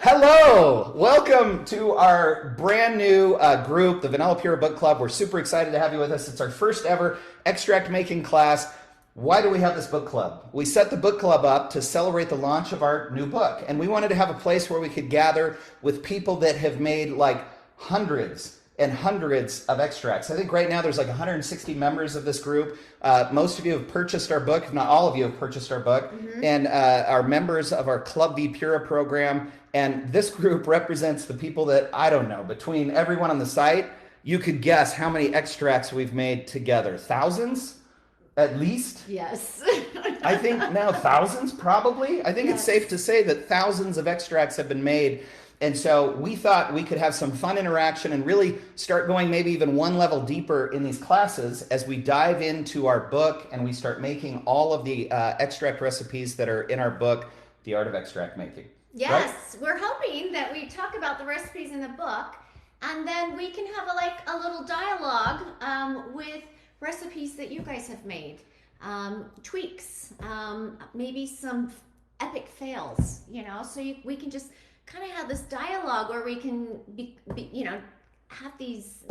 Hello! Welcome to our brand new group, the VanillaPura Book Club. We're super excited to have you with us. It's our first ever extract making class. Why do we have this book club? We set the book club up to celebrate the launch of our new book, and we wanted to have a place where we could gather with people that have made like hundreds and hundreds of extracts. I think right now there's like 160 members of this group. Most of you have purchased our book, if not all of you have purchased our book, and are members of our Club V Pura program. And this group represents the people that, I don't know, between everyone on the site, you could guess how many extracts we've made together. Thousands? At least? Yes. I think now thousands, probably. I think Yes. It's safe to say that thousands of extracts have been made. And so we thought we could have some fun interaction and really start going maybe even one level deeper in these classes as we dive into our book and we start making all of the extract recipes that are in our book, The Art of Extract Making. Yes, Right? we're hoping that we talk about the recipes in the book, and then we can have a little dialogue with recipes that you guys have made, tweaks, maybe some epic fails. So we can just kind of have this dialogue where we can have these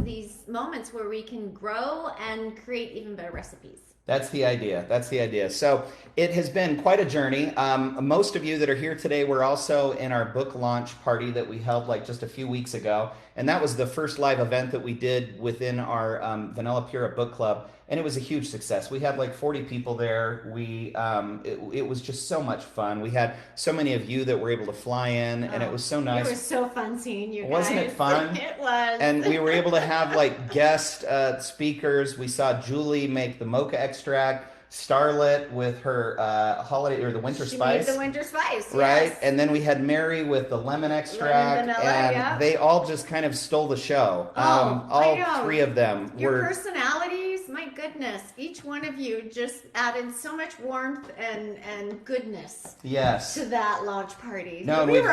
moments where we can grow and create even better recipes. That's the idea. That's the idea. So it has been quite a journey. Most of you that are here today were also in our book launch party that we held like just a few weeks ago. And that was the first live event that we did within our VanillaPura book club. And it was a huge success. We had like 40 people there. It was just so much fun. We had so many of you that were able to fly in, and it was so nice. It was so fun seeing you guys. Wasn't it fun? It was. And we were able to have like guest speakers. We saw Julie make the mocha extract, Starlet with her holiday or the winter spice. She made the winter spice, right? yes. And then we had Mary with the lemon extract, Vanilla, and yeah. they all just kind of stole the show. Oh, all I know. three of them Your were. personalities, my goodness, each one of you just added so much warmth and goodness Yes. to that launch party. No, it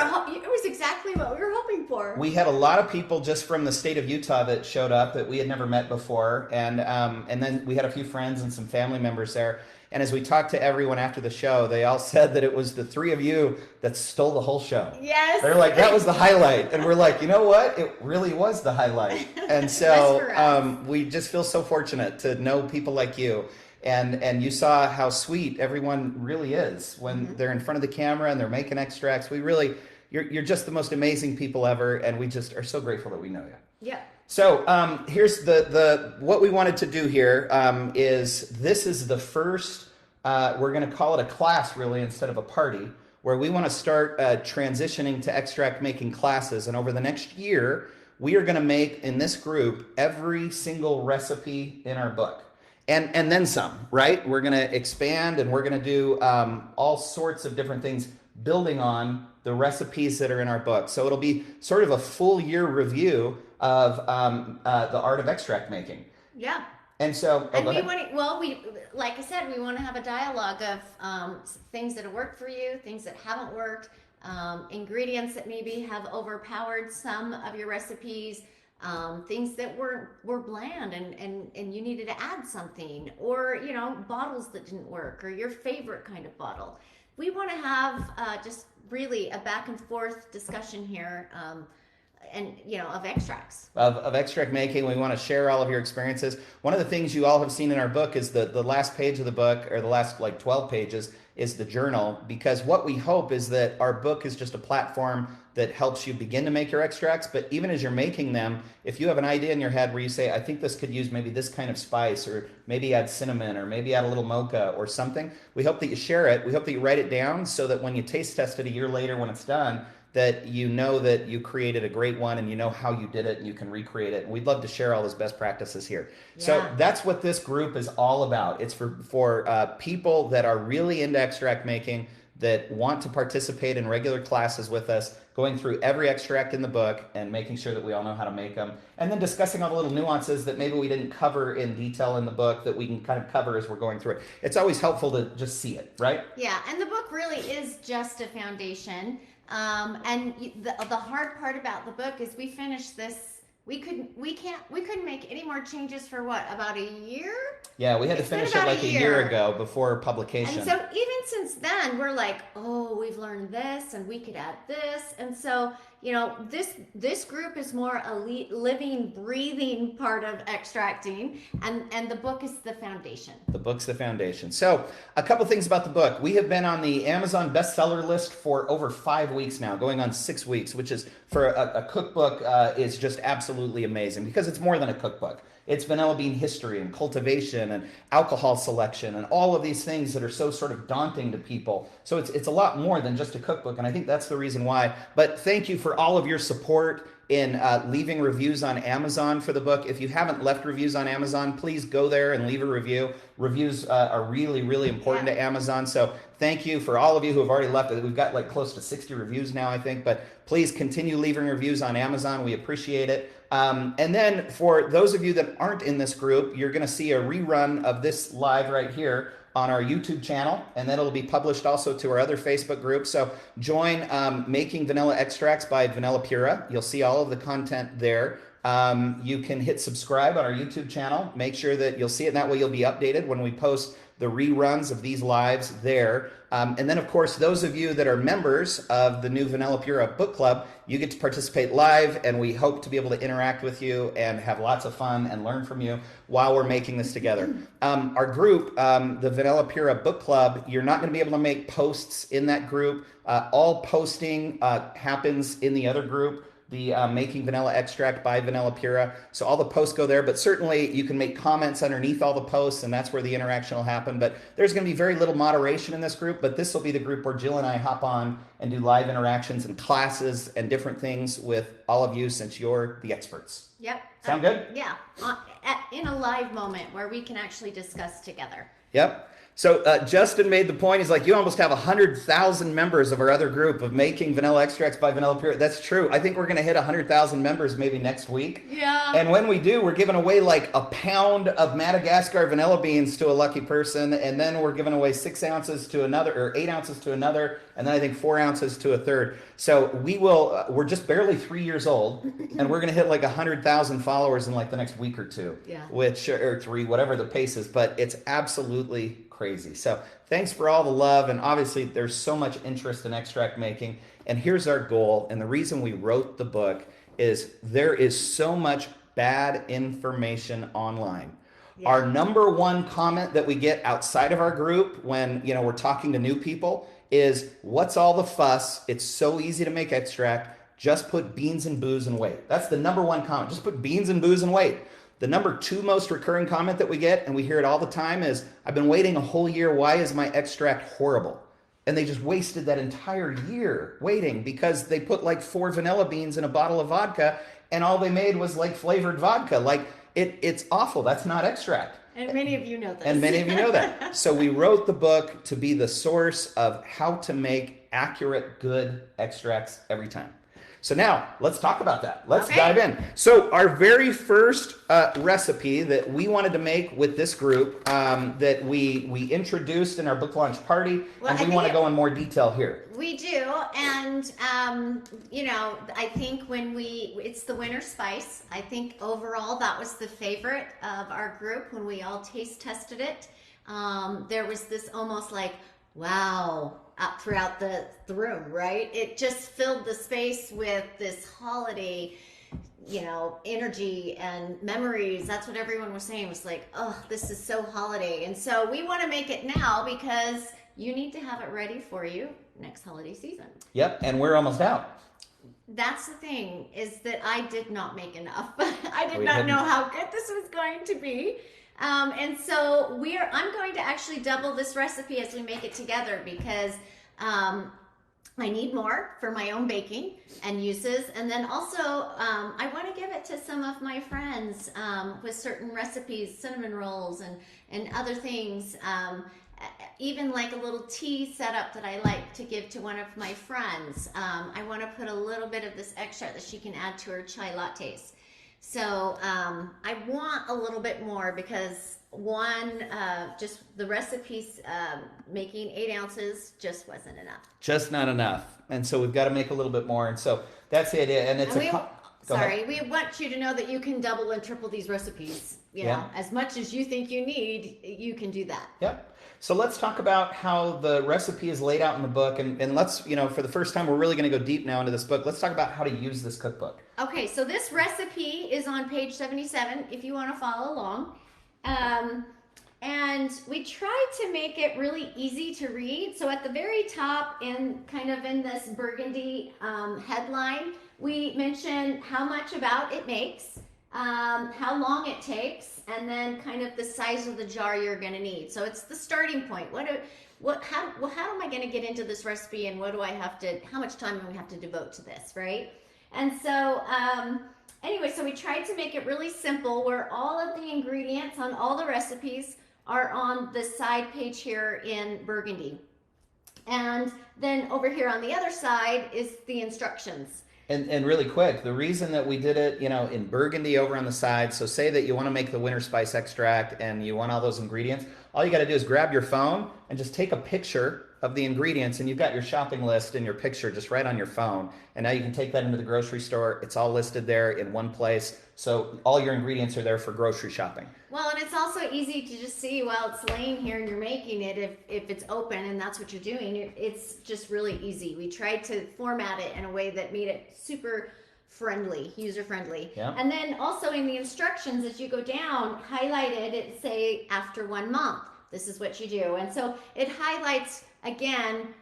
was exactly what we were hoping for. We had a lot of people just from the state of Utah that showed up that we had never met before, and then we had a few friends and some family members there. And as we talked to everyone after the show, they all said that it was the three of you that stole the whole show. Yes. They're like, that was the highlight. And we're like, you know what? It really was the highlight. And so we just feel so fortunate to know people like you. And you saw how sweet everyone really is when they're in front of the camera and they're making extracts. You're just the most amazing people ever. And we just are so grateful that we know you. Yeah. So here's what we wanted to do here is this is the first, we're going to call it a class really instead of a party, where we want to start transitioning to extract making classes. And over the next year, we are going to make in this group every single recipe in our book. And then some, right? We're going to expand and we're going to do all sorts of different things building on the recipes that are in our book. So it'll be sort of a full year review of the art of extract making. Yeah. And so, like I said, we want to have a dialogue of things that have worked for you, things that haven't worked, ingredients that maybe have overpowered some of your recipes, things that were bland and you needed to add something, or bottles that didn't work, or your favorite kind of bottle. We want to have just really a back and forth discussion here. Of extracts. Of extract making. We want to share all of your experiences. One of the things you all have seen in our book is the last page of the book, or the last 12 pages, is the journal, because what we hope is that our book is just a platform that helps you begin to make your extracts, but even as you're making them, if you have an idea in your head where you say, I think this could use maybe this kind of spice, or maybe add cinnamon, or maybe add a little mocha or something, we hope that you share it. We hope that you write it down so that when you taste test it a year later when it's done, that you know that you created a great one and you know how you did it and you can recreate it. And we'd love to share all those best practices here. Yeah. So that's what this group is all about. It's for people that are really into extract making, that want to participate in regular classes with us, going through every extract in the book and making sure that we all know how to make them, and then discussing all the little nuances that maybe we didn't cover in detail in the book that we can kind of cover as we're going through it. It's always helpful to just see it, right? Yeah, and the book really is just a foundation. And the hard part about the book is we finished this we couldn't make any more changes for what, about a year? Yeah, we had to It's been finish it about like a year ago before publication. And so even since then, we're like, oh, we've learned this, and we could add this, and so this group is more a living, breathing part of extracting, and the book is the foundation. The book's the foundation. So a couple things about the book. We have been on the Amazon bestseller list for over 5 weeks now, going on 6 weeks, which is for a cookbook is just absolutely amazing because it's more than a cookbook. It's vanilla bean history and cultivation and alcohol selection and all of these things that are so sort of daunting to people. So it's a lot more than just a cookbook, and I think that's the reason why. But thank you for all of your support in leaving reviews on Amazon for the book. If you haven't left reviews on Amazon, please go there and leave a review. Reviews are really, really important to Amazon. So thank you for all of you who have already left it. We've got like close to 60 reviews now, I think. But please continue leaving reviews on Amazon. We appreciate it. And then for those of you that aren't in this group, you're going to see a rerun of this live right here on our YouTube channel, and then it'll be published also to our other Facebook group. So join Making Vanilla Extracts by VanillaPura. You'll see all of the content there. You can hit subscribe on our YouTube channel. Make sure that you'll see it, and that way you'll be updated when we post the reruns of these lives there. And then, of course, those of you that are members of the new VanillaPura book club, you get to participate live, and we hope to be able to interact with you and have lots of fun and learn from you while we're making this together. Our group, the VanillaPura book club, you're not going to be able to make posts in that group. All posting happens in the other group, the Making Vanilla Extract by VanillaPura. So all the posts go there, but certainly you can make comments underneath all the posts, and that's where the interaction will happen. But there's going to be very little moderation in this group, but this will be the group where Jill and I hop on and do live interactions and classes and different things with all of you since you're the experts. Yep. Sound good? Yeah. In a live moment where we can actually discuss together. Yep. So Justin made the point, he's like, you almost have 100,000 members of our other group of Making Vanilla Extracts by VanillaPura. That's true. I think we're going to hit 100,000 members maybe next week. Yeah. And when we do, we're giving away like a pound of Madagascar vanilla beans to a lucky person. And then we're giving away 6 ounces to another, or 8 ounces to another. And then I think 4 ounces to a third. So we will, we're just barely 3 years old, and we're going to hit like 100,000 followers in like the next week or two. Yeah. Which, or 3, whatever the pace is. But it's absolutely crazy. So thanks for all the love, and obviously there's so much interest in extract making, and here's our goal, and the reason we wrote the book is there is so much bad information online. Yeah. Our number one comment that we get outside of our group when we're talking to new people is, what's all the fuss? It's so easy to make extract. Just put beans and booze and wait. That's the number one comment. Just put beans and booze and wait. The number 2 most recurring comment that we get, and we hear it all the time, is, I've been waiting a whole year. Why is my extract horrible? And they just wasted that entire year waiting because they put like 4 vanilla beans in a bottle of vodka, and all they made was like flavored vodka. Like it's awful. That's not extract. And many of you know this. And many of you know that. So we wrote the book to be the source of how to make accurate, good extracts every time. So now, let's talk about that. Let's dive in. So our very first recipe that we wanted to make with this group that we introduced in our book launch party, and we want to go in more detail here. We do, and I think it's the winter spice. I think overall that was the favorite of our group when we all taste tested it. There was this almost like, wow, up throughout the room, right? It just filled the space with this holiday, energy and memories. That's what everyone was saying. It was like, oh, this is so holiday. And so we want to make it now because you need to have it ready for you next holiday season. Yep, and we're almost out. That's the thing, is that I did not make enough. I did not know how good this was going to be. And so I'm going to actually double this recipe as we make it together because I need more for my own baking and uses. And then also I want to give it to some of my friends with certain recipes, cinnamon rolls and other things. Even like a little tea setup that I like to give to one of my friends. I want to put a little bit of this extract that she can add to her chai lattes. So I want a little bit more because just the recipes making 8 ounces just wasn't enough. Just not enough. And so we've got to make a little bit more. And so that's the idea. And it's Go Sorry, ahead. we want you to know that you can double and triple these recipes. You Yeah. know, as much as you think you need, you can do that. Yep. So let's talk about how the recipe is laid out in the book. And let's, for the first time, we're really going to go deep now into this book. Let's talk about how to use this cookbook. Okay, so this recipe is on page 77 if you want to follow along. And we tried to make it really easy to read. So at the very top, and kind of in this burgundy headline, we mention how much about it makes, how long it takes, and then kind of the size of the jar you're going to need. So it's the starting point. How am I going to get into this recipe, and how much time do we have to devote to this, right? And so, anyway, so we tried to make it really simple, where all of the ingredients on all the recipes are on the side page here in burgundy. And then over here on the other side is the instructions. And really quick, the reason that we did it, in burgundy over on the side, so say that you want to make the winter spice extract and you want all those ingredients, all you got to do is grab your phone and just take a picture of the ingredients, and you've got your shopping list and your picture just right on your phone. And now you can take that into the grocery store. It's all listed there in one place. So all your ingredients are there for grocery shopping. Well, and it's also easy to just see while it's laying here and you're making it, if it's open and that's what you're doing. It's just really easy. We tried to format it in a way that made it super friendly, user friendly. Yeah. And then also in the instructions, as you go down, highlighted, it say after 1 month, this is what you do. And so it highlights again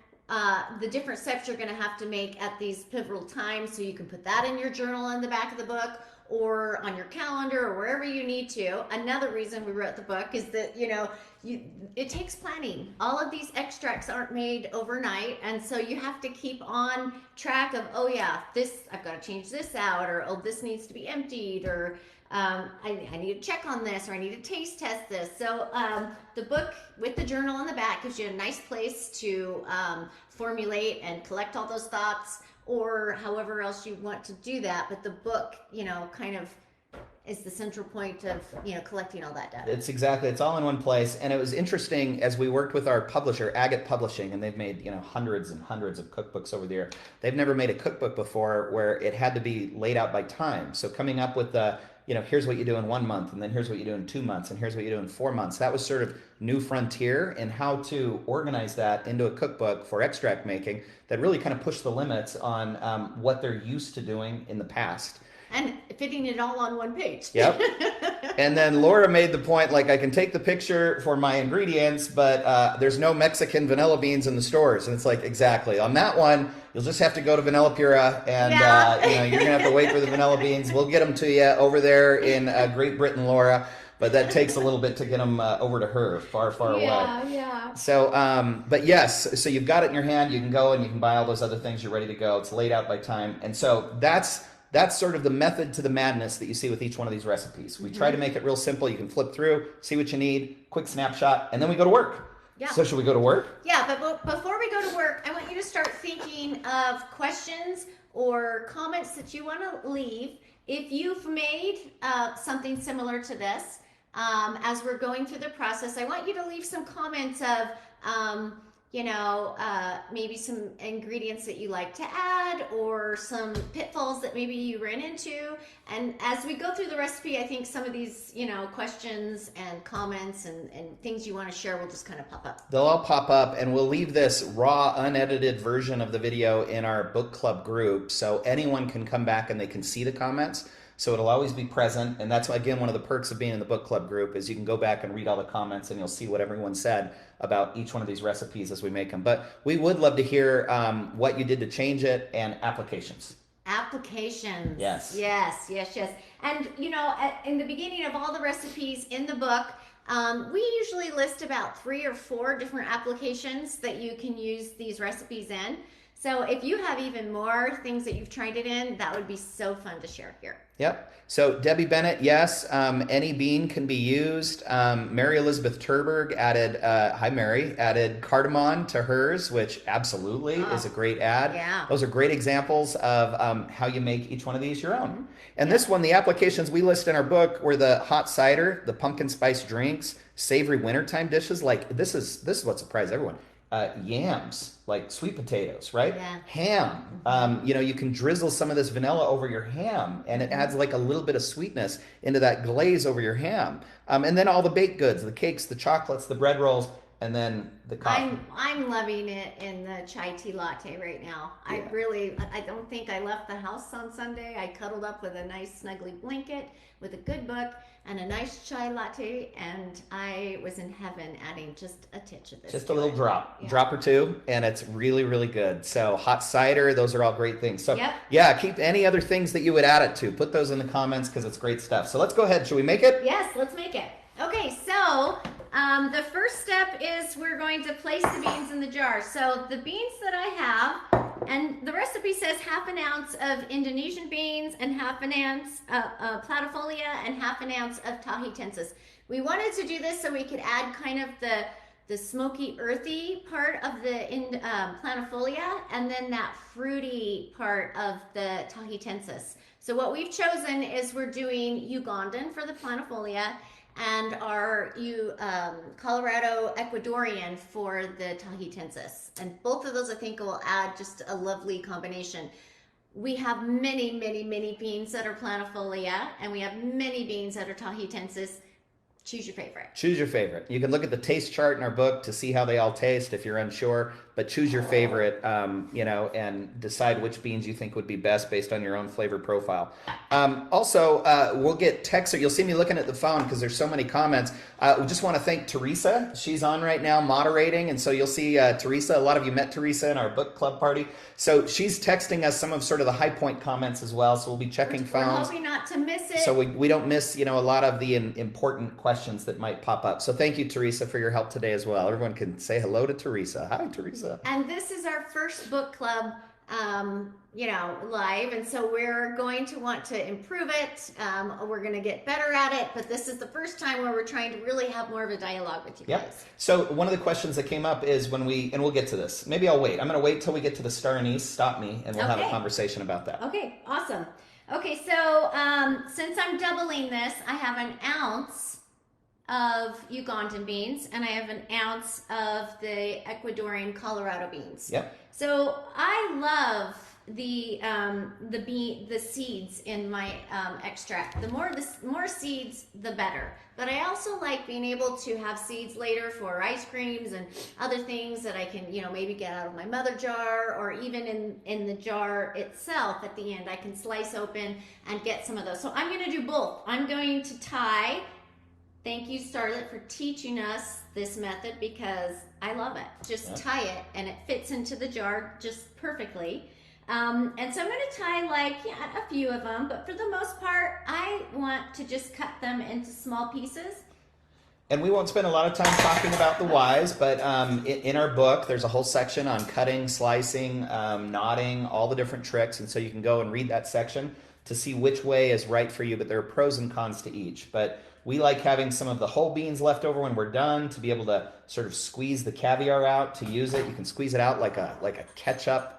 the different steps you're going to have to make at these pivotal times, so you can put that in your journal in the back of the book, or on your calendar, or wherever you need to. Another reason we wrote the book is that it takes planning. All of these extracts aren't made overnight, and so you have to keep on track of, oh yeah, this, I've got to change this out, or oh, this needs to be emptied, or I need to check on this, or I need to taste test this. So the book with the journal on the back gives you a nice place to formulate and collect all those thoughts, or however else you want to do that. But the book, kind of is the central point of, collecting all that data. It's all in one place. And it was interesting as we worked with our publisher, Agate Publishing, and they've made, hundreds and hundreds of cookbooks over the year. They've never made a cookbook before where it had to be laid out by time. So coming up with here's what you do in 1 month, and then here's what you do in 2 months, and here's what you do in 4 months. That was sort of new frontier in how to organize that into a cookbook for extract making that really kind of pushed the limits on what they're used to doing in the past. And fitting it all on one page. Yep. And then Laura made the point, like, I can take the picture for my ingredients, but there's no Mexican vanilla beans in the stores. And it's like, exactly. On that one, you'll just have to go to VanillaPura, and you're going to have to wait for the vanilla beans. We'll get them to you over there in Great Britain, Laura. But that takes a little bit to get them over to her, far, far away. Yeah. So, but yes, so you've got it in your hand. You can go and you can buy all those other things. You're ready to go. It's laid out by time. And so that's sort of the method to the madness that you see with each one of these recipes. We try to make it real simple. You can flip through, see what you need, quick snapshot, and then we go to work. Yeah. So should we go to work? Yeah, but before we go to work, I want you to start thinking of questions or comments that you want to leave. If you've made something similar to this, as we're going through the process, I want you to leave some comments of, maybe some ingredients that you like to add, or some pitfalls that maybe you ran into. And as we go through the recipe, I think some of these, questions and comments and things you want to share will just kind of pop up. They'll all pop up, and we'll leave this raw, unedited version of the video in our book club group, so anyone can come back and they can see the comments. So it'll always be present, and that's, again, one of the perks of being in the book club group is you can go back and read all the comments, and you'll see what everyone said about each one of these recipes as we make them. But we would love to hear what you did to change it, and applications. Applications. Yes. And, in the beginning of all the recipes in the book, we usually list about 3 or 4 different applications that you can use these recipes in. So if you have even more things that you've tried it in, that would be so fun to share here. Yep. So Debbie Bennett, yes, any bean can be used. Mary Elizabeth Terberg added, hi Mary, added cardamom to hers, which absolutely is a great add. Yeah. Those are great examples of how you make each one of these your own. And this one, the applications we list in our book were the hot cider, the pumpkin spice drinks, savory wintertime dishes. Like this is what surprised everyone. yams, like sweet potatoes, right? Yeah. Ham. You know, you can drizzle some of this vanilla over your ham, and it adds like a little bit of sweetness into that glaze over your ham. And then all the baked goods, the cakes, the chocolates, the bread rolls, and then the coffee. I'm loving it in the chai tea latte right now. Yeah. I don't think I left the house on Sunday. I cuddled up with a nice snuggly blanket with a good book and a nice chai latte, and I was in heaven adding just a titch of this. Just a little drop, Yeah. drop or two, and it's really, really good. So hot cider, those are all great things. So Yep. yeah, keep any other things that you would add it to. Put those in the comments because it's great stuff. So let's go ahead. Should we make it? Yes, let's make it. Okay, so the first step is we're going to place the beans in the jar. So the beans that I have, and the recipe says half an ounce of Indonesian beans and half an ounce platifolia and half an ounce of tahitensis. We wanted to do this so we could add kind of the smoky, earthy part of the planifolia, and then that fruity part of the tahitensis. So what we've chosen is we're doing Ugandan for the planifolia, and our Colorado Ecuadorian for the tahitensis. And both of those I think will add just a lovely combination. We have many, many, many beans that are planifolia, and we have many beans that are tahitensis. Choose your favorite. Choose your favorite. You can look at the taste chart in our book to see how they all taste if you're unsure, but choose your favorite, you know, and decide which beans you think would be best based on your own flavor profile. Also, we'll get texts. You'll see me looking at the phone because there's so many comments. We just want to thank Teresa. She's on right now moderating, and so you'll see Teresa. A lot of you met Teresa in our book club party. So she's texting us some of sort of the high point comments as well, so we'll be checking phones. We're hoping not to miss it. So we don't miss, you know, a lot of the important questions that might pop up. So thank you, Teresa, for your help today as well. Everyone can say hello to Teresa. Hi, Teresa. And this is our first book club, you know, live. And so we're going to want to improve it. We're going to get better at it. But this is the first time where we're trying to really have more of a dialogue with you guys. Yep. So one of the questions that came up is when and we'll get to this. Maybe I'll wait. I'm going to wait till we get to the star anise. Stop me, and we'll have a conversation about that. Okay, awesome. Okay, so since I'm doubling this, I have an ounce of Ugandan beans, and I have an ounce of the Ecuadorian Colorado beans. Yep. So I love the seeds in my extract. The more seeds, the better. But I also like being able to have seeds later for ice creams and other things that I can, you know, maybe get out of my mother jar, or even in the jar itself at the end, I can slice open and get some of those. So I'm going to do both. I'm going to tie. Thank you, Starlet, for teaching us this method because I love it. Just tie it, and it fits into the jar just perfectly. And so I'm going to tie a few of them, but for the most part, I want to just cut them into small pieces. And we won't spend a lot of time talking about the whys, but in our book, there's a whole section on cutting, slicing, knotting, all the different tricks. And so you can go and read that section to see which way is right for you, but there are pros and cons to each. But we like having some of the whole beans left over when we're done to be able to sort of squeeze the caviar out to use it. You can squeeze it out like a ketchup,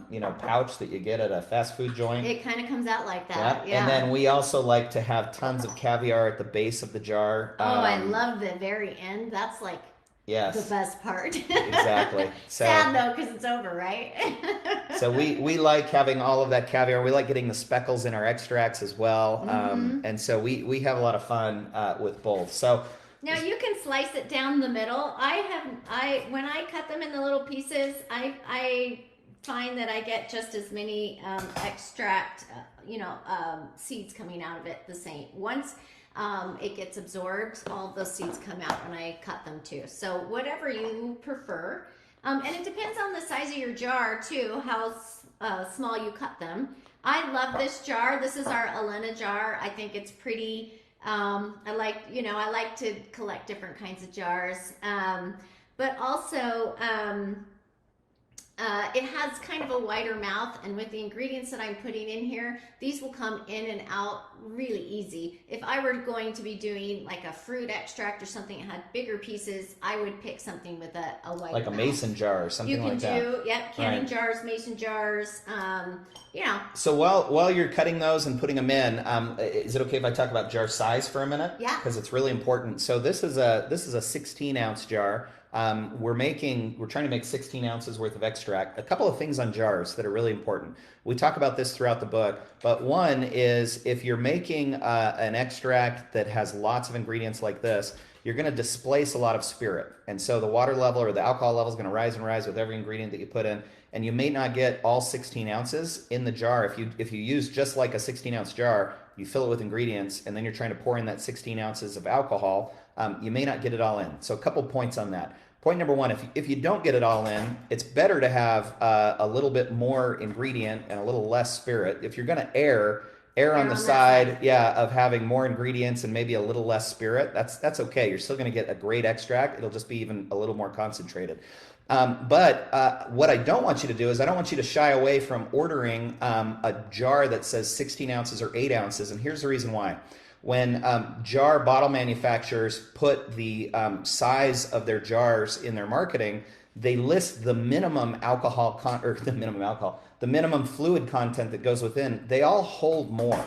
you know, pouch that you get at a fast food joint. It kind of comes out like that. Yeah. And then we also like to have tons of caviar at the base of the jar. I love the very end. That's like the best part. Exactly. So, sad though, because it's over, right? So we like having all of that caviar. We like getting the speckles in our extracts as well. And so we have a lot of fun with both. So now you can slice it down the middle. When I cut them in the little pieces, I find that I get just as many extract, seeds coming out of it the same. Once it gets absorbed, all those seeds come out when I cut them too. So whatever you prefer. And it depends on the size of your jar too, how small you cut them. I love this jar. This is our Elena jar. I think it's pretty. I like to collect different kinds of jars. But also, it has kind of a wider mouth, and with the ingredients that I'm putting in here, these will come in and out really easy. If I were going to be doing like a fruit extract or something that had bigger pieces, I would pick something with a wider like a mouth. mason jar or something like that. You can do, canning jars, mason jars, So while you're cutting those and putting them in, is it okay if I talk about jar size for a minute? Yeah. Because it's really important. So this is a 16 ounce jar. we're trying to make 16 ounces worth of extract. A couple of things on jars that are really important. We talk about this throughout the book, but one is if you're making an extract that has lots of ingredients like this, you're going to displace a lot of spirit. And so the water level or the alcohol level is going to rise and rise with every ingredient that you put in. And you may not get all 16 ounces in the jar. If you use just like a 16-ounce jar, you fill it with ingredients, and then you're trying to pour in that 16 ounces of alcohol, you may not get it all in. So a couple points on that. Point number one, if you don't get it all in, it's better to have a little bit more ingredient and a little less spirit. If you're going to err on the side, of having more ingredients and maybe a little less spirit, that's okay. You're still going to get a great extract. It'll just be even a little more concentrated. But what I don't want you to do is I don't want you to shy away from ordering a jar that says 16 ounces or 8 ounces. And here's the reason why. When jar bottle manufacturers put the size of their jars in their marketing, they list the minimum the minimum fluid content that goes within. They all hold more.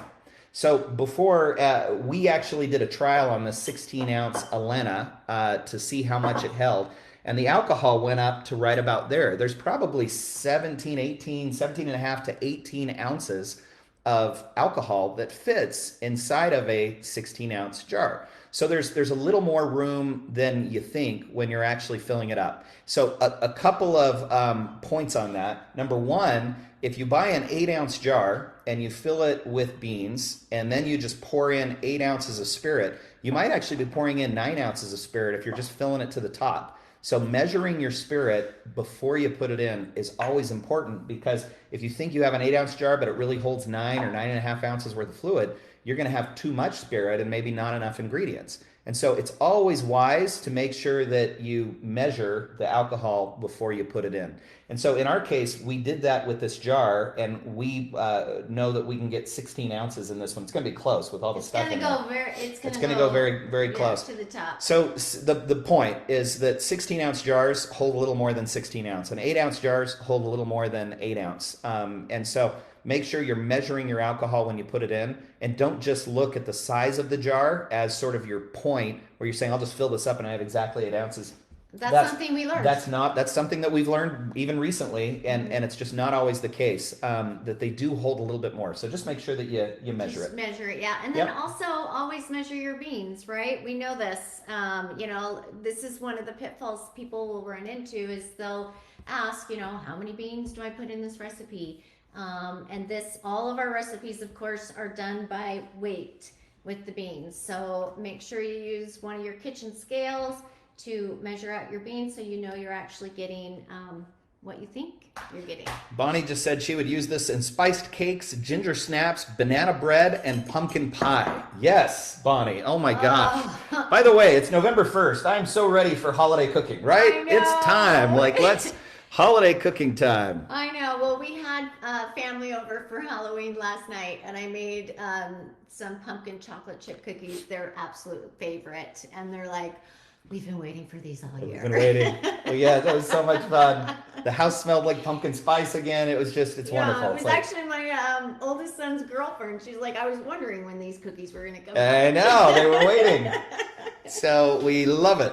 So before we actually did a trial on the 16-ounce Elena to see how much it held. And the alcohol went up to right about there. There's probably 17 and a half to 18 ounces of alcohol that fits inside of a 16-ounce jar. So there's a little more room than you think when you're actually filling it up. So a couple of points on that. Number one, if you buy an 8-ounce jar and you fill it with beans and then you just pour in 8 ounces of spirit, you might actually be pouring in 9 ounces of spirit if you're just filling it to the top. So measuring your spirit before you put it in is always important, because if you think you have an 8-ounce jar but it really holds 9 or 9.5 ounces worth of fluid, you're going to have too much spirit and maybe not enough ingredients. And so it's always wise to make sure that you measure the alcohol before you put it in. And so in our case, we did that with this jar, and we know that we can get 16 ounces in this one. It's going to be close with all the stuff in there. It's going to go very, very close to the top. So the point is that 16-ounce jars hold a little more than 16 ounce, and 8-ounce jars hold a little more than 8 ounce. And so make sure you're measuring your alcohol when you put it in, and don't just look at the size of the jar as sort of your point where you're saying, I'll just fill this up and I have exactly 8 ounces. That's something we learned. That's something that we've learned even recently, and it's just not always the case, that they do hold a little bit more. So just make sure that you measure it. Measure it, yeah. And then also always measure your beans, right? We know this. This is one of the pitfalls people will run into, is they'll ask, how many beans do I put in this recipe? And all of our recipes, of course, are done by weight with the beans. So make sure you use one of your kitchen scales to measure out your beans, so you know you're actually getting what you think you're getting. Bonnie just said she would use this in spiced cakes, ginger snaps, banana bread, and pumpkin pie. Yes, Bonnie. Oh my gosh. By the way, it's November 1st. I'm so ready for holiday cooking, right? I know. It's time. Let's holiday cooking time. I know. Well, we had family over for Halloween last night, and I made some pumpkin chocolate chip cookies. Their absolute favorite. And they're like, we've been waiting for these all year. We've been waiting. Well, yeah, that was so much fun. The house smelled like pumpkin spice again. It was just, it's wonderful. It was actually my oldest son's girlfriend. She's like, I was wondering when these cookies were going to come out. I know, they were waiting. So we love it.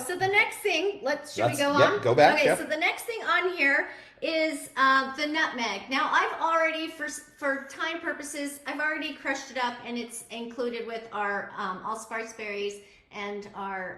So the next thing, should we go on? Yep, go back. Okay, so the next thing on here is the nutmeg. Now I've already, for time purposes, I've already crushed it up, and it's included with our allspice berries and our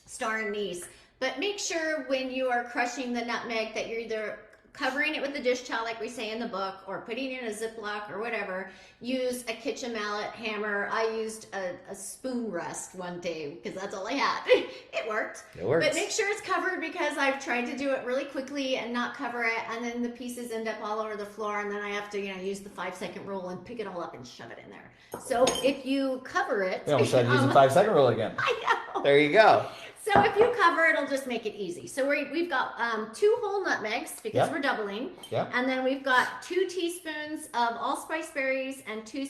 star anise. But make sure when you are crushing the nutmeg that you're either covering it with a dish towel like we say in the book, or putting it in a Ziploc or whatever. Use a kitchen mallet, hammer. I used a spoon rest one day because that's all I had. It worked. It works. But make sure it's covered, because I've tried to do it really quickly and not cover it, and then the pieces end up all over the floor, and then I have to use the 5-second rule and pick it all up and shove it in there. So if you cover it... We almost had to use the 5-second rule again. I know. There you go. So if you cover it, it'll just make it easy. So we've got 2 whole nutmegs, because we're doubling. Yep. And then we've got 2 teaspoons of allspice berries and 2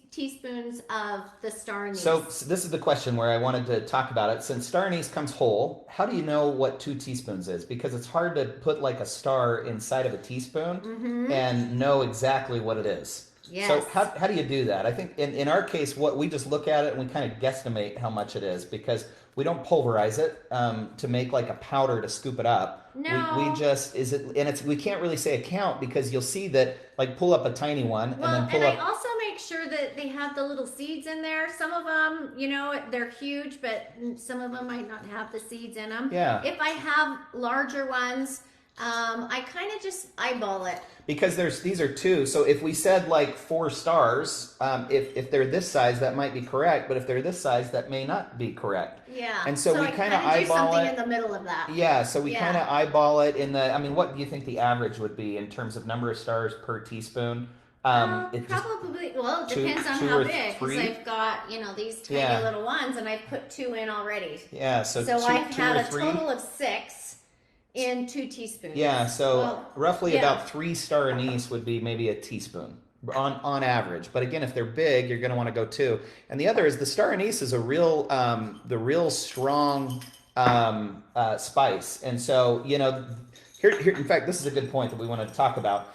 teaspoons of the star anise. So this is the question where I wanted to talk about it. Since star anise comes whole, how do you know what 2 teaspoons is? Because it's hard to put like a star inside of a teaspoon and know exactly what it is. Yes. So how do you do that? I think in our case, what we just look at it and we kind of guesstimate how much it is, because we don't pulverize it to make like a powder to scoop it up. No. We just we can't really say a count because you'll see that like pull up a tiny one Well, and then pull and up. I also make sure that they have the little seeds in there. Some of them, you know, they're huge, but some of them might not have the seeds in them. Yeah. If I have larger ones, I kind of just eyeball it. Because these are two, so if we said like 4 stars, if they're this size, that might be correct. But if they're this size, that may not be correct. Yeah. And so we I kind of do eyeball something it. in the middle of that. Yeah, so we Yeah. kind of eyeball it in the. I mean, what do you think the average would be in terms of number of stars per teaspoon? It just Probably. Well, it two- depends on two how or big. Because 3? I've got, you know, these tiny Yeah. little ones, and I've put 2 in already. yeah, so I've two had or a 3. total of 6 in 2 teaspoons. Yeah, so Well, roughly yeah. about 3-star anise would be maybe a teaspoon on average. But again, if they're big, you're going to want to go 2. And the other is the star anise is a real the real strong spice. And so here in fact, this is a good point that we want to talk about.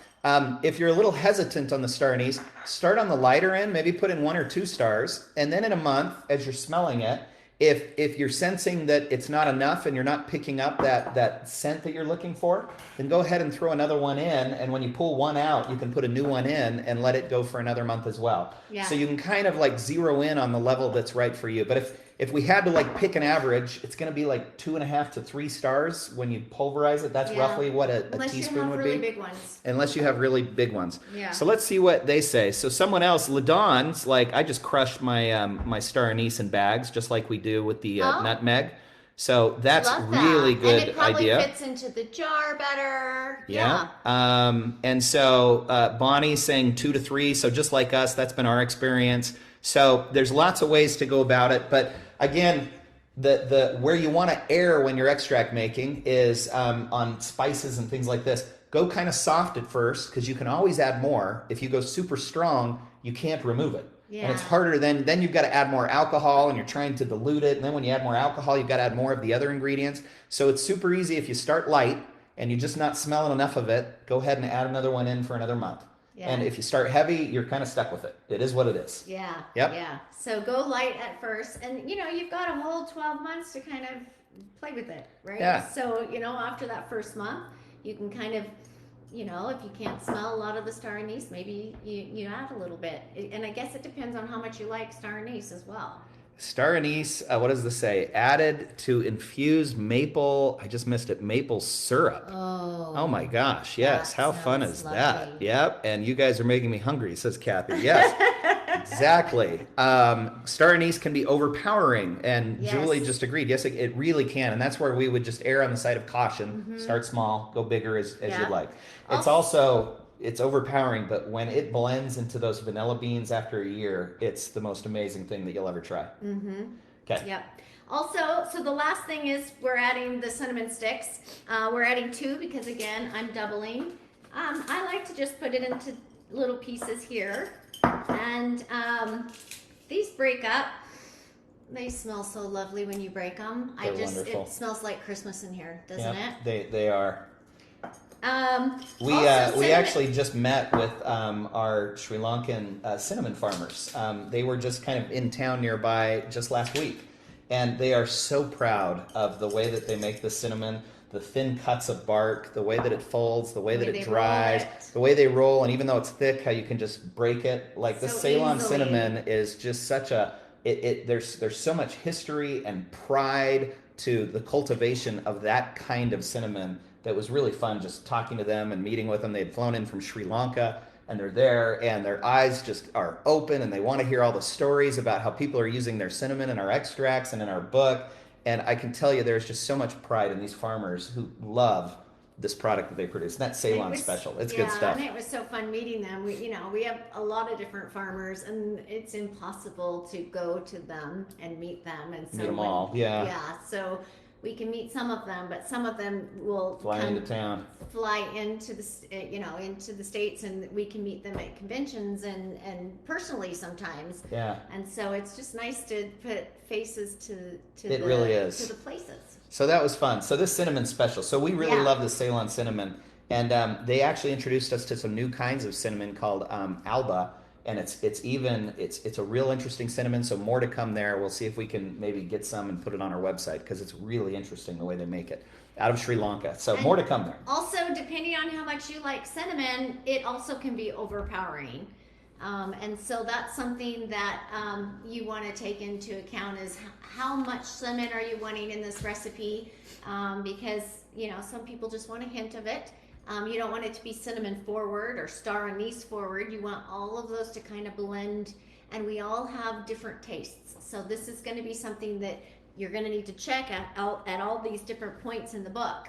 If you're a little hesitant on the star anise, start on the lighter end, maybe put in 1 or 2 stars, and then in a month, as you're smelling it, if you're sensing that it's not enough and you're not picking up that scent that you're looking for, then go ahead and throw another one in. And when you pull one out, you can put a new one in and let it go for another month as well. Yeah. So you can kind of like zero in on the level that's right for you. But if we had to like pick an average, it's going to be like 2.5 to 3 stars when you pulverize it. That's Yeah. roughly what a Unless you teaspoon have would really be. big ones. Unless you have really big ones. Yeah. So let's see what they say. So someone else, LaDawn's like, I just crushed my my star anise in bags, just like we do with the nutmeg. So that's Love that. really good And it probably idea. fits into the jar better. Yeah. And so Bonnie's saying 2 to 3. So just like us, that's been our experience. So there's lots of ways to go about it. But again, the where you want to err when you're extract making is on spices and things like this. Go kind of soft at first because you can always add more. If you go super strong, you can't remove it. Yeah. And it's harder then you've got to add more alcohol and you're trying to dilute it. And then when you add more alcohol, you've got to add more of the other ingredients. So it's super easy if you start light and you're just not smelling enough of it, go ahead and add another one in for another month. Yeah. And if you start heavy, you're kind of stuck with it. It is what it is. Yeah. Yep. Yeah. So go light at first, and you've got a whole 12 months to kind of play with it, right? Yeah. So after that first month, you can kind of, if you can't smell a lot of the star anise, maybe you add a little bit. And I guess it depends on how much you like star anise as well. Star anise, what does this say? Added to infused maple, I just missed it, maple syrup. Oh my gosh, yes. that How fun sounds is lovely. that? Yep. And you guys are making me hungry, says Kathy. Yes, exactly. Star anise can be overpowering. And Yes. Julie just agreed. Yes, it really can. And that's where we would just err on the side of caution. Start small, go bigger as Yeah. you'd like. It's overpowering, but when it blends into those vanilla beans after a year, it's the most amazing thing that you'll ever try. Okay. Yep. Also, so the last thing is we're adding the cinnamon sticks. We're adding 2 because, again, I'm doubling. I like to just put it into little pieces here. And these break up. They smell so lovely when you break them. They're wonderful. It smells like Christmas in here, doesn't it? They are. We cinnamon- actually just met with our Sri Lankan cinnamon farmers. They were just kind of in town nearby just last week, and they are so proud of the way that they make the cinnamon, the thin cuts of bark, the way that it folds, the way that they it roll dries, it. the way they roll, and even though it's thick, how you can just break it. Like the So Ceylon easily. cinnamon is just such a there's so much history and pride to the cultivation of that kind of cinnamon that was really fun just talking to them and meeting with them. They had flown in from Sri Lanka and they're there and their eyes just are open and they want to hear all the stories about how people are using their cinnamon in our extracts and in our book. And I can tell you there's just so much pride in these farmers who love this product that they produce. And that's Ceylon special. It's good stuff. And it was so fun meeting them. We have a lot of different farmers, and it's impossible to go to them and meet them and Meet them all, yeah. Yeah, so we can meet some of them, but some of them will Fly into town. fly into the into the States, and we can meet them at conventions and personally sometimes. Yeah. And so it's just nice to put faces to It really is. to the places. So that was fun. So this cinnamon special. So we really Yeah. love the Ceylon cinnamon. And they actually introduced us to some new kinds of cinnamon called Alba. and it's a real interesting cinnamon. So more to come there. We'll see if we can maybe get some and put it on our website, because it's really interesting the way they make it out of Sri Lanka. So And more to come there. also, depending on how much you like cinnamon, it also can be overpowering. And so that's something that you want to take into account, is how much cinnamon are you wanting in this recipe, because some people just want a hint of it. You don't want it to be cinnamon forward or star anise forward. You want all of those to kind of blend, and we all have different tastes. So this is going to be something that you're going to need to check at all these different points in the book.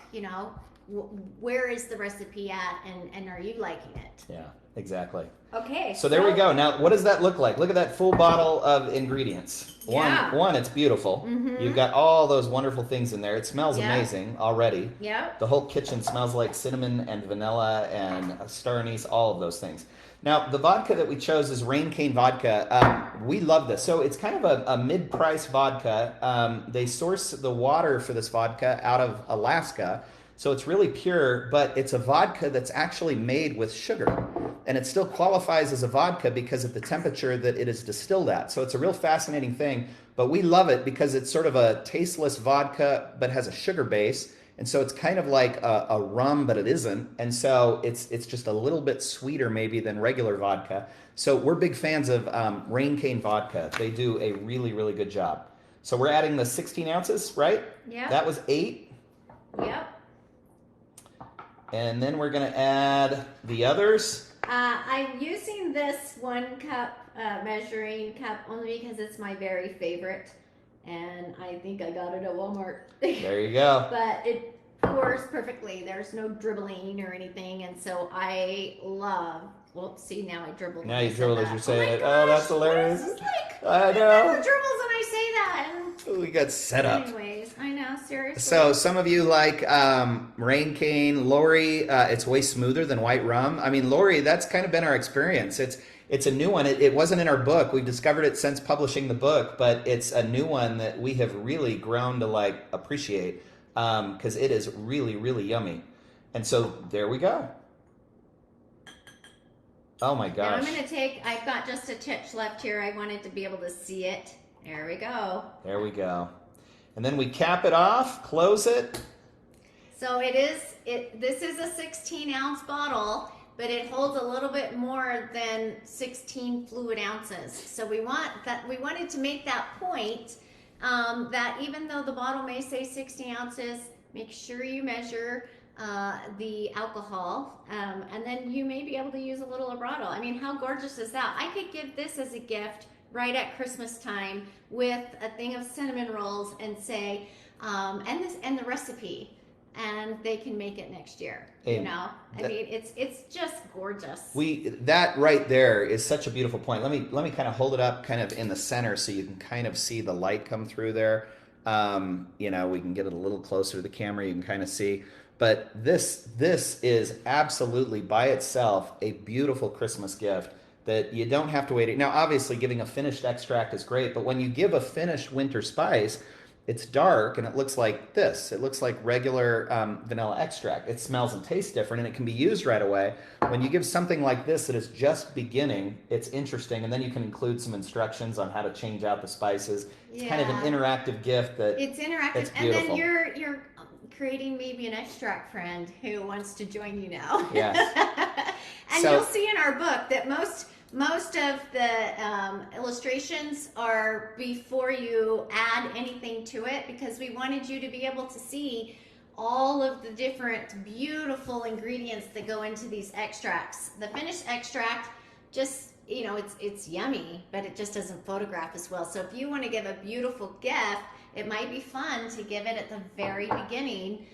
Where is the recipe at, and are you liking it? Yeah, exactly. Okay. So there we go. Now, what does that look like? Look at that full bottle of ingredients. Yeah. One, it's beautiful. Mm-hmm. You've got all those wonderful things in there. It smells Yeah. amazing already. Yeah. The whole kitchen smells like cinnamon and vanilla and star anise, all of those things. Now, the vodka that we chose is Rain Cane vodka. We love this. So it's kind of a mid-price vodka. They source the water for this vodka out of Alaska. So it's really pure, but it's a vodka that's actually made with sugar. And it still qualifies as a vodka because of the temperature that it is distilled at. So it's a real fascinating thing, but we love it because it's sort of a tasteless vodka, but has a sugar base. And so it's kind of like a rum, but it isn't. And so it's just a little bit sweeter maybe than regular vodka. So we're big fans of Rain Cane vodka. They do a really, really good job. So we're adding the 16 ounces, right? Yeah. That was 8. Yep. And then we're going to add the others. I'm using this 1 cup measuring cup only because it's my very favorite, and I think I got it at Walmart. There you go. But it pours perfectly. There's no dribbling or anything, and so I love. Well, see, now I dribbled. Now you dribble as you're saying it. Gosh, Oh, that's hilarious. What is this like? I Who know. never dribbles when I say that? We got set up. Anyways, I know, seriously. So some of you like Rain Cane, Lori. It's way smoother than white rum. I mean, Lori, that's kind of been our experience. It's a new one. It wasn't in our book. We've discovered it since publishing the book, but it's a new one that we have really grown to appreciate because it is really, really yummy. And so there we go. Oh my gosh. Now I've got just a touch left here. I wanted to be able to see it. There we go. There we go. And then we cap it off, close it. So this is a 16-ounce bottle, but it holds a little bit more than 16 fluid ounces. So we wanted to make that point that even though the bottle may say 60 ounces, make sure you measure the alcohol, and then you may be able to use a little vibrato. I mean, how gorgeous is that? I could give this as a gift right at Christmas time with a thing of cinnamon rolls and say, and the recipe, and they can make it next year. I mean, it's just gorgeous. That right there is such a beautiful point. Let me kind of hold it up kind of in the center so you can kind of see the light come through there. We can get it a little closer to the camera. You can kind of see. But this is absolutely by itself a beautiful Christmas gift that you don't have to wait. Now, obviously, giving a finished extract is great, but when you give a finished winter spice, it's dark and it looks like this. It looks like regular vanilla extract. It smells and tastes different, and it can be used right away. When you give something like this that is just beginning, it's interesting, and then you can include some instructions on how to change out the spices. It's kind of an interactive gift it's interactive, and then you're creating maybe an extract friend who wants to join you now. Yes. And you'll see in our book that most of the illustrations are before you add anything to it, because we wanted you to be able to see all of the different beautiful ingredients that go into these extracts. The finished extract just, it's yummy, but it just doesn't photograph as well. So if you want to give a beautiful gift, it might be fun to give it at the very beginning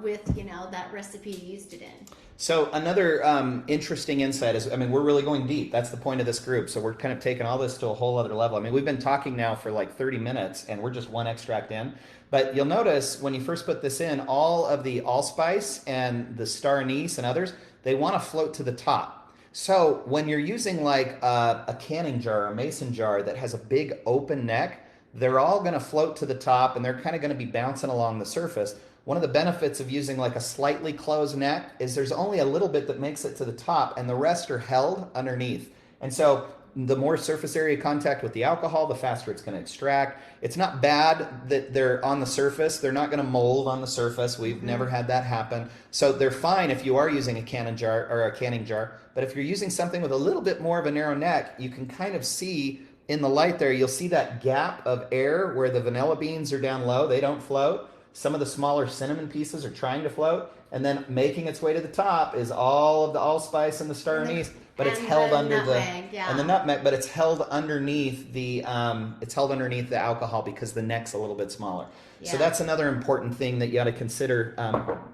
with, that recipe you used it in. So another interesting insight is, we're really going deep. That's the point of this group. So we're kind of taking all this to a whole other level. We've been talking now for like 30 minutes, and we're just one extract in. But you'll notice when you first put this in, all of the allspice and the star anise and others, they want to float to the top. So when you're using like a canning jar, a mason jar that has a big open neck, they're all going to float to the top, and they're kind of going to be bouncing along the surface. One of the benefits of using like a slightly closed neck is there's only a little bit that makes it to the top, and the rest are held underneath. And so the more surface area contact with the alcohol, the faster it's going to extract. It's not bad that they're on the surface. They're not going to mold on the surface. We've never had that happen. So they're fine if you are using a canning jar or a canning jar. But if you're using something with a little bit more of a narrow neck, you can kind of see in the light there, you'll see that gap of air where the vanilla beans are down low. They don't float. Some of the smaller cinnamon pieces are trying to float. And then making its way to the top is all of the allspice and the star anise, but it's held under nutmeg, and the nutmeg, but it's held underneath the alcohol because the neck's a little bit smaller. Yeah. So that's another important thing that you got to consider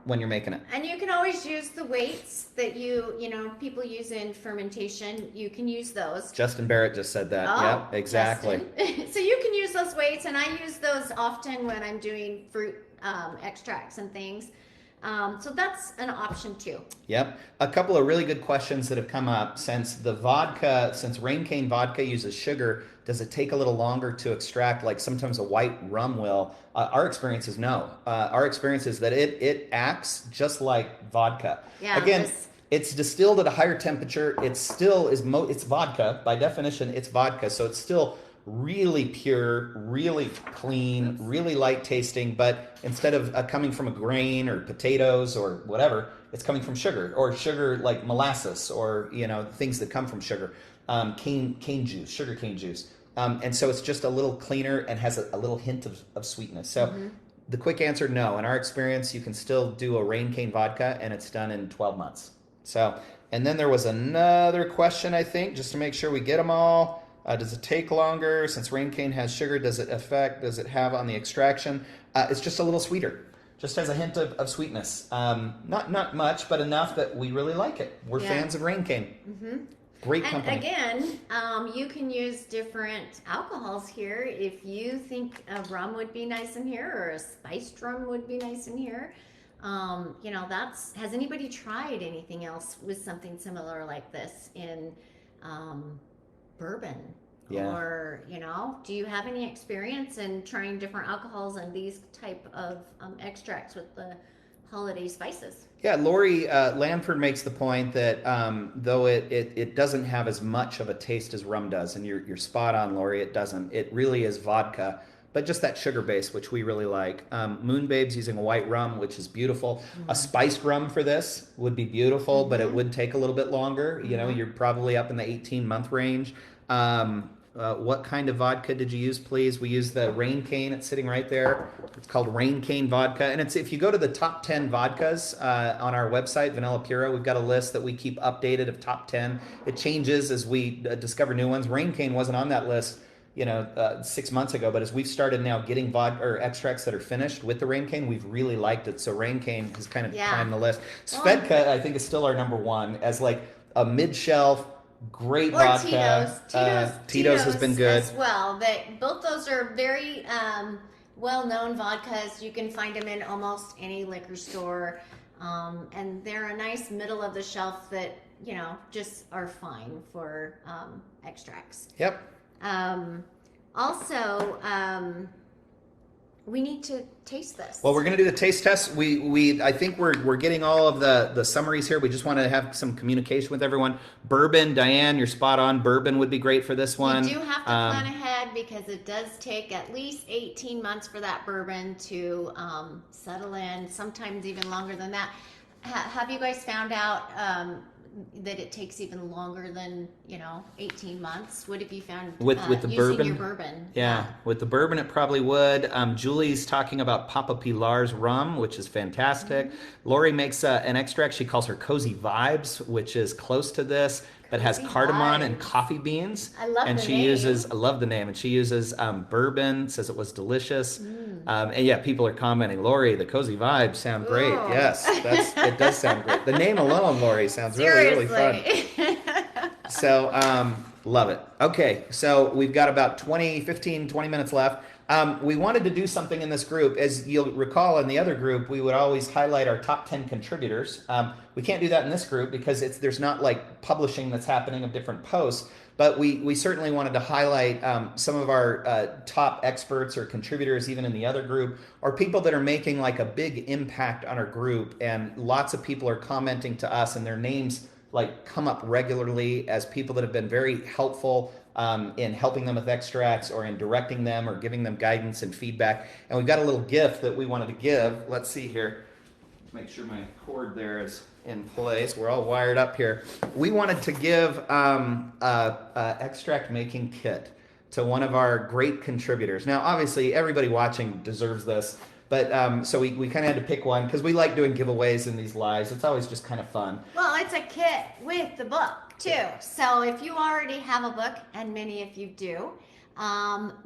when you're making it. And you can always use the weights that people use in fermentation. You can use those. Justin Barrett just said that. Oh, yep, exactly. So you can use those weights, and I use those often when I'm doing fruit extracts and things. So that's an option too. Yep. A couple of really good questions that have come up since Rain Cane vodka uses sugar, does it take a little longer to extract like sometimes a white rum will? Our experience is no. Our experience is that it acts just like vodka. Yeah, again, it's distilled at a higher temperature. It still is, it's vodka. By definition, it's vodka. So it's still really pure, really clean, really light tasting, but instead of coming from a grain or potatoes or whatever, it's coming from sugar like molasses or things that come from sugar, cane juice, sugar cane juice, and so it's just a little cleaner and has a little hint of sweetness. So the quick answer, no. In our experience, you can still do a Rain Cane vodka and it's done in 12 months. So, and then there was another question, I think, just to make sure we get them all. Does it take longer? Since Rain Cane has sugar, does it have on the extraction? It's just a little sweeter. Just has a hint of sweetness. Not much, but enough that we really like it. We're fans of Rain Cane. Mm-hmm. Great company. And again, you can use different alcohols here. If you think a rum would be nice in here or a spiced rum would be nice in here, has anybody tried anything else with something similar like this in bourbon? Or do you have any experience in trying different alcohols and these type of extracts with the holiday spices? Yeah, Lori Lanford makes the point that though it doesn't have as much of a taste as rum does, and you're spot on, Lori, it doesn't. It really is vodka, but just that sugar base, which we really like. Moonbabe's using a white rum, which is beautiful. A spiced rum for this would be beautiful, but it would take a little bit longer. You're probably up in the 18-month range. What kind of vodka did you use, please? We use the Rain Cane. It's sitting right there. It's called Rain Cane vodka. And if you go to the top 10 vodkas on our website, VanillaPura, we've got a list that we keep updated of top 10. It changes as we discover new ones. Rain Cane wasn't on that list 6 months ago, but as we've started now getting vodka or extracts that are finished with the Rain Cane, we've really liked it. So Rain Cane has kind of climbed the list. Svedka, I think, is still our number one as like a mid-shelf, great vodka. Tito's has been good as well. Both those are very well-known vodkas. You can find them in almost any liquor store, and they're a nice middle of the shelf that just are fine for extracts. Yep. Also, we need to taste this. Well, we're going to do the taste test. I think we're getting all of the summaries here. We just want to have some communication with everyone. Bourbon, Diane, you're spot on. Bourbon would be great for this one. You do have to plan ahead because it does take at least 18 months for that bourbon to settle in, sometimes even longer than that. Have you guys found out that it takes even longer than 18 months? What have you found with the using bourbon? Your bourbon? Yeah, with the bourbon it probably would. Julie's talking about Papa Pilar's rum, which is fantastic. Lori makes an extract she calls her Cozy Vibes, which is close to this, but has cardamom and coffee beans. I love and the she name. uses, I love the name, and she uses bourbon. Says it was delicious. And yeah, people are commenting, Lori, the Cozy Vibes sound great. Ooh. Yes, it does sound great. The name alone, Lori, sounds really fun. So, love it. Okay, so we've got about 20 minutes left. We wanted to do something in this group. As you'll recall, in the other group, we would always highlight our top 10 contributors. We can't do that in this group because there's not like publishing that's happening of different posts. But we certainly wanted to highlight some of our top experts or contributors, even in the other group, or people that are making like a big impact on our group. And lots of people are commenting to us, and their names like come up regularly as people that have been very helpful in helping them with extracts or in directing them or giving them guidance and feedback. And we've got a little gift that we wanted to give. Let's see here. Make sure my cord there is in place. We're all wired up here. We wanted to give a extract making kit to one of our great contributors. Now, obviously, everybody watching deserves this, but so we kind of had to pick one because we like doing giveaways in these lives. It's always just kind of fun. Well, it's a kit with the book too. So if you already have a book, and many of you do,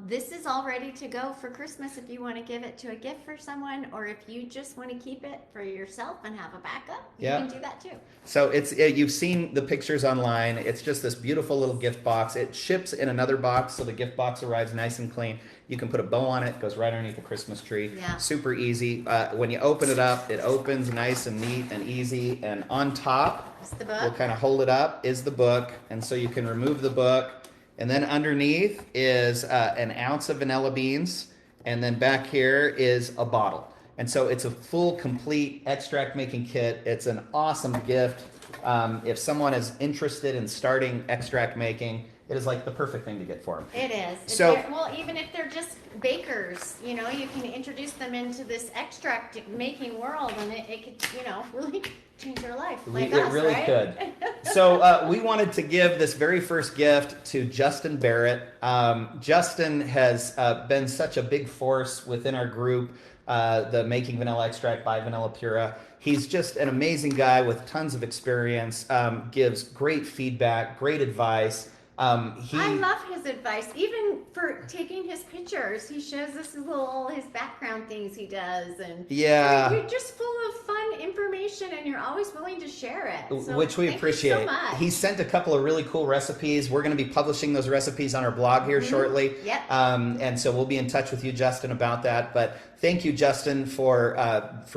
this is all ready to go for Christmas if you want to give it to a gift for someone, or if you just want to keep it for yourself and have a backup, you can do that too. So it's you've seen the pictures online. It's just this beautiful little gift box. It ships in another box, so the gift box arrives nice and clean. You can put a bow on it, goes right underneath the Christmas tree. Yeah. Super easy. When you open it up, it opens nice and neat and easy. And on top, It's the book. we'll kind of hold it up, is the book. And so you can remove the book. And then underneath is an ounce of vanilla beans. And then back here is a bottle. And so it's a full, complete extract making kit. It's an awesome gift. If someone is interested in starting extract making, it is like the perfect thing to get for them. It is. So, well, even if they're just bakers, you know, you can introduce them into this extract making world, and it could, you know, really change their life. Like it us, really right? could. So we wanted to give this very first gift to Justin Barrett. Justin has been such a big force within our group, the Making Vanilla Extract by VanillaPura. He's just an amazing guy with tons of experience, gives great feedback, great advice. I love his advice, even for taking his pictures. He shows us his background things he does, and you're just full of fun information, and you're always willing to share it. So which we appreciate. Thank you so much. He sent a couple of really cool recipes. We're going to be publishing those recipes on our blog here shortly. Yep. And so we'll be in touch with you, Justin, about that. But thank you, Justin, for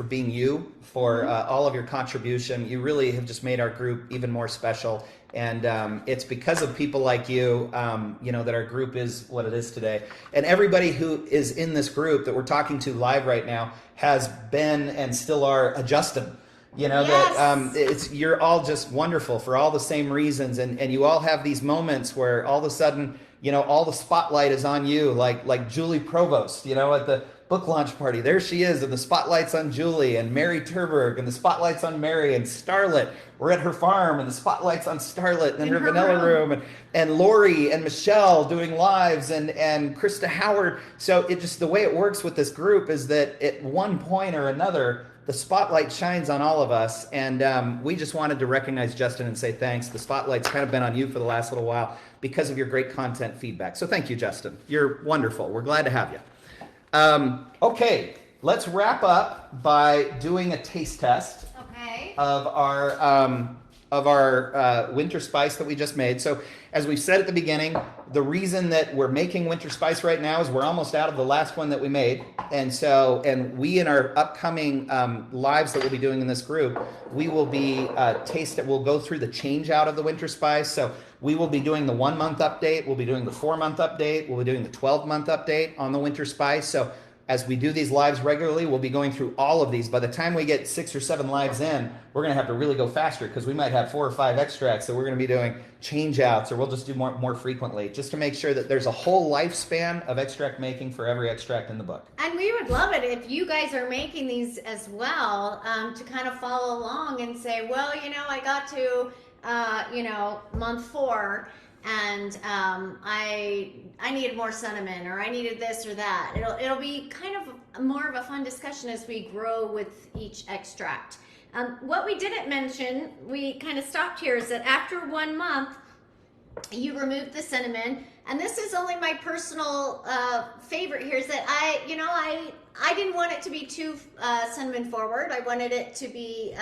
being you, for all of your contribution. You really have just made our group even more special. And it's because of people like you, that our group is what it is today. And everybody who is in this group that we're talking to live right now has been and still are a Justin. Yes. You're all just wonderful for all the same reasons. And you all have these moments where all of a sudden, all the spotlight is on you, like Julie Provost, at the book launch party. There she is, and the spotlight's on Julie, and Mary Terberg, and the spotlight's on Mary, and Starlet. We're at her farm, and the spotlight's on Starlet and her vanilla room, and Lori and Michelle doing lives, and Krista Howard. So it just, the way it works with this group is that at one point or another, the spotlight shines on all of us, and we just wanted to recognize Justin and say thanks. The spotlight's kind of been on you for the last little while because of your great content feedback. So thank you, Justin. You're wonderful. We're glad to have you. Okay, let's wrap up by doing a taste test of our winter spice that we just made. So as we said at the beginning, the reason that we're making winter spice right now is we're almost out of the last one that we made. And we in our upcoming lives that we'll be doing in this group, we will be we'll go through the change out of the winter spice. So we will be doing the 1 month update, we'll be doing the 4 month update, we'll be doing the 12 month update on the winter spice. So as we do these lives regularly, we'll be going through all of these. By the time we get 6 or 7 lives in, we're going to have to really go faster because we might have 4 or 5 extracts that we're going to be doing change outs, or we'll just do more frequently, just to make sure that there's a whole lifespan of extract making for every extract in the book. And we would love it if you guys are making these as well, to kind of follow along and say, well, I got to month 4, and I needed more cinnamon, or I needed this or that. It'll be kind of more of a fun discussion as we grow with each extract. What we didn't mention, we kind of stopped here, is that after 1 month, you remove the cinnamon, and this is only my personal favorite here, is that I didn't want it to be too cinnamon forward. I wanted it to be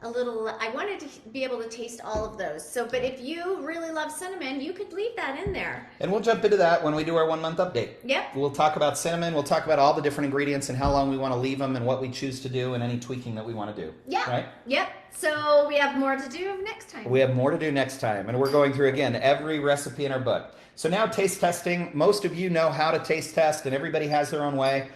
I wanted to be able to taste all of those. So, but if you really love cinnamon, you could leave that in there. And we'll jump into that when we do our 1 month update. Yep. We'll talk about cinnamon. We'll talk about all the different ingredients and how long we want to leave them and what we choose to do and any tweaking that we want to do. Yeah. Right? Yep. So we have more to do next time. We have more to do next time, and we're going through, again, every recipe in our book. So now taste testing. Most of you know how to taste test, and everybody has their own way.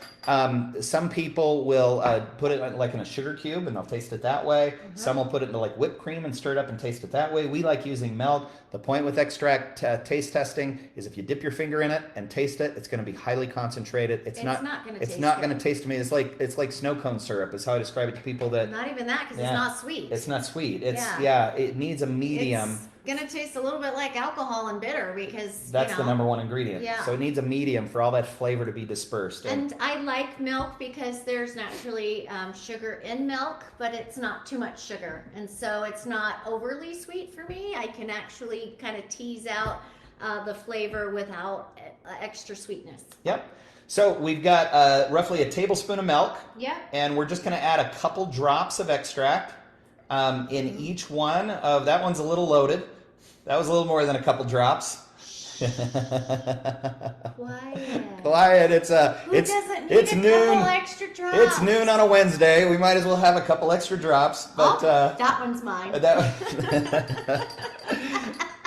Some people will put it like in a sugar cube, and they'll taste it that way. Some will put it into like whipped cream and stir it up and taste it that way. We like using milk. The point with extract taste testing is if you dip your finger in it and taste it, it's going to be highly concentrated. It's not going to taste to me. It's like snow cone syrup is how I describe it to people that. Not even that, because it's not sweet. It's not sweet. It needs a medium. It's gonna taste a little bit like alcohol and bitter because that's the number one ingredient. Yeah. So it needs a medium for all that flavor to be dispersed. And I like milk because there's naturally sugar in milk, but it's not too much sugar, and so it's not overly sweet for me. I can actually kind of tease out the flavor without extra sweetness. Yep. So we've got roughly a tablespoon of milk. Yep. And we're just going to add a couple drops of extract in each one of that one's a little loaded. That was a little more than a couple drops. Quiet. It's noon. Extra drops? It's noon on a Wednesday. We might as well have a couple extra drops. But that one's mine.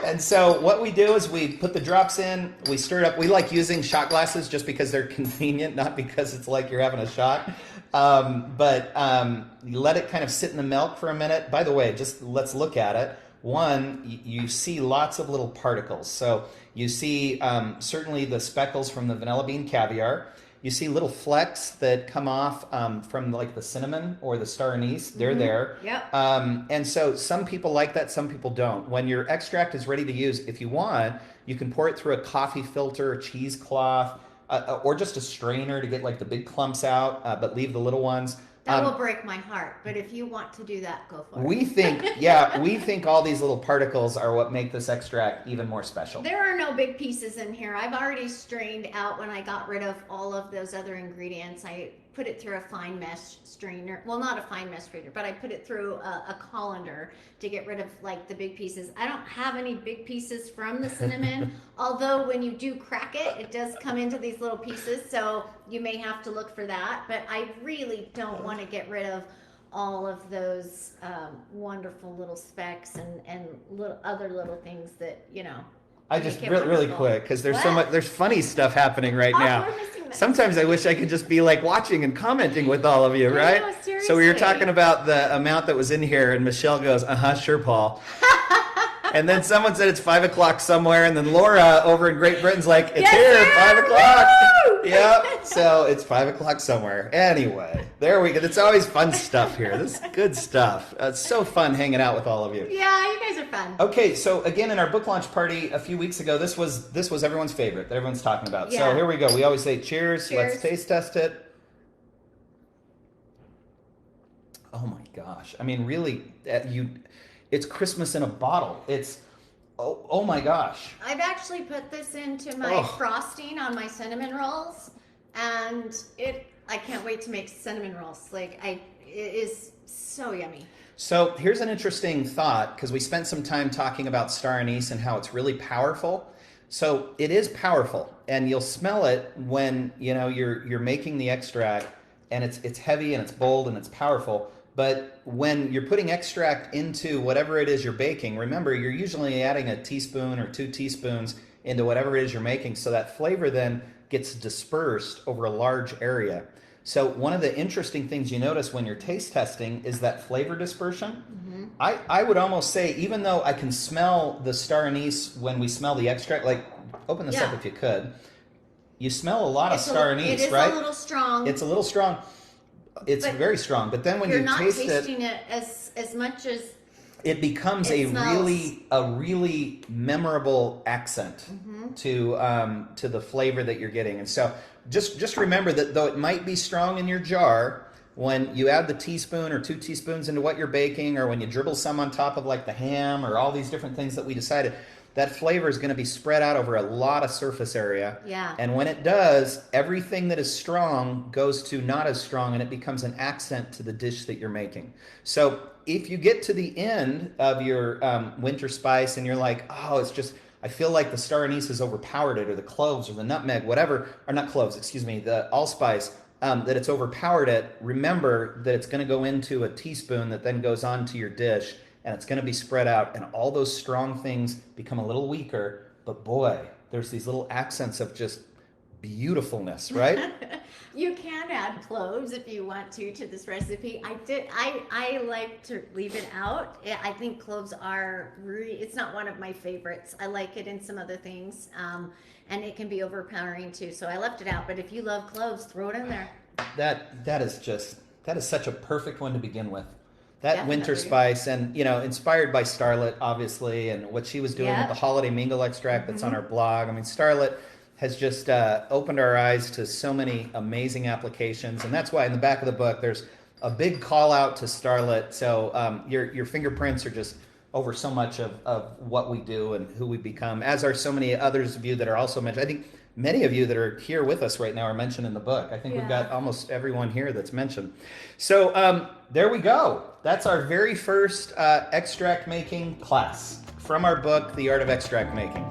And so what we do is we put the drops in, we stir it up. We like using shot glasses just because they're convenient, not because it's like you're having a shot. But you let it kind of sit in the milk for a minute. By the way, just let's look at it. One, you see lots of little particles. So you see certainly the speckles from the vanilla bean caviar. You see little flecks that come off from like the cinnamon or the star anise. They're there. Yep. And so some people like that, some people don't. When your extract is ready to use, if you want, you can pour it through a coffee filter, a cheesecloth, or just a strainer to get like the big clumps out, but leave the little ones. That will break my heart, but if you want to do that, go for it. We think all these little particles are what make this extract even more special. There are no big pieces in here. I've already strained out when I got rid of all of those other ingredients. I put it through a fine mesh strainer. Well, not a fine mesh strainer, but I put it through a colander to get rid of like the big pieces. I don't have any big pieces from the cinnamon, although when you do crack it, it does come into these little pieces, so you may have to look for that. But I really don't want to get rid of all of those wonderful little specks and other little things that, I just really quick, because there's funny stuff happening right now. Sometimes I wish I could just be like watching and commenting with all of you, right? No, seriously. So we were talking about the amount that was in here, and Michelle goes, sure, Paul. And then someone said it's 5 o'clock somewhere, and then Laura over in Great Britain's like, it's here, 5 o'clock. Yep, so it's 5 o'clock somewhere. Anyway, there we go. It's always fun stuff here. This is good stuff. It's so fun hanging out with all of you. Yeah, you guys are fun. Okay, so again, in our book launch party a few weeks ago, this was everyone's favorite that everyone's talking about. Yeah. So here we go. We always say cheers. Cheers. Let's taste test it. Oh my gosh. I mean, really, it's Christmas in a bottle. It's, oh my gosh. I've actually put this into my frosting on my cinnamon rolls, and I can't wait to make cinnamon rolls. It is so yummy. So here's an interesting thought, because we spent some time talking about star anise and how it's really powerful. So it is powerful, and you'll smell it when you're making the extract, and it's heavy and it's bold and it's powerful. But when you're putting extract into whatever it is you're baking, remember, you're usually adding a teaspoon or 2 teaspoons into whatever it is you're making, so that flavor then gets dispersed over a large area. So one of the interesting things you notice when you're taste testing is that flavor dispersion. Mm-hmm. I would almost say, even though I can smell the star anise when we smell the extract, like open this up if you could, you smell a lot of star anise, right? It is a little strong. It's a little strong. It's very strong, but then when you taste it, you're not tasting it as much as it becomes a really memorable accent to the flavor that you're getting. And so just remember that though it might be strong in your jar, when you add the teaspoon or 2 teaspoons into what you're baking, or when you dribble some on top of like the ham or all these different things that we decided, that flavor is going to be spread out over a lot of surface area. Yeah. And when it does, everything that is strong goes to not as strong, and it becomes an accent to the dish that you're making. So if you get to the end of your winter spice and you're like, I feel like the star anise has overpowered it, or the cloves or the nutmeg, whatever, or not cloves, excuse me, the allspice that it's overpowered it, remember that it's going to go into a teaspoon that then goes onto your dish, and it's going to be spread out, and all those strong things become a little weaker. But boy, there's these little accents of just beautifulness, right? You can add cloves if you want to this recipe. I like to leave it out. I think cloves are it's not one of my favorites. I like it in some other things, and it can be overpowering too. So I left it out. But if you love cloves, throw it in there. That is such a perfect one to begin with. That Definitely. winter spice, and inspired by Starlet, obviously, and what she was doing with the holiday mingle extract that's on our blog. I mean, Starlet has just opened our eyes to so many amazing applications, and that's why in the back of the book there's a big call out to Starlet. So your fingerprints are just over so much of what we do and who we become, as are so many others of you that are also mentioned. I think many of you that are here with us right now are mentioned in the book. I think we've got almost everyone here that's mentioned. So there we go. That's our very first extract making class from our book, The Art of Extract Making.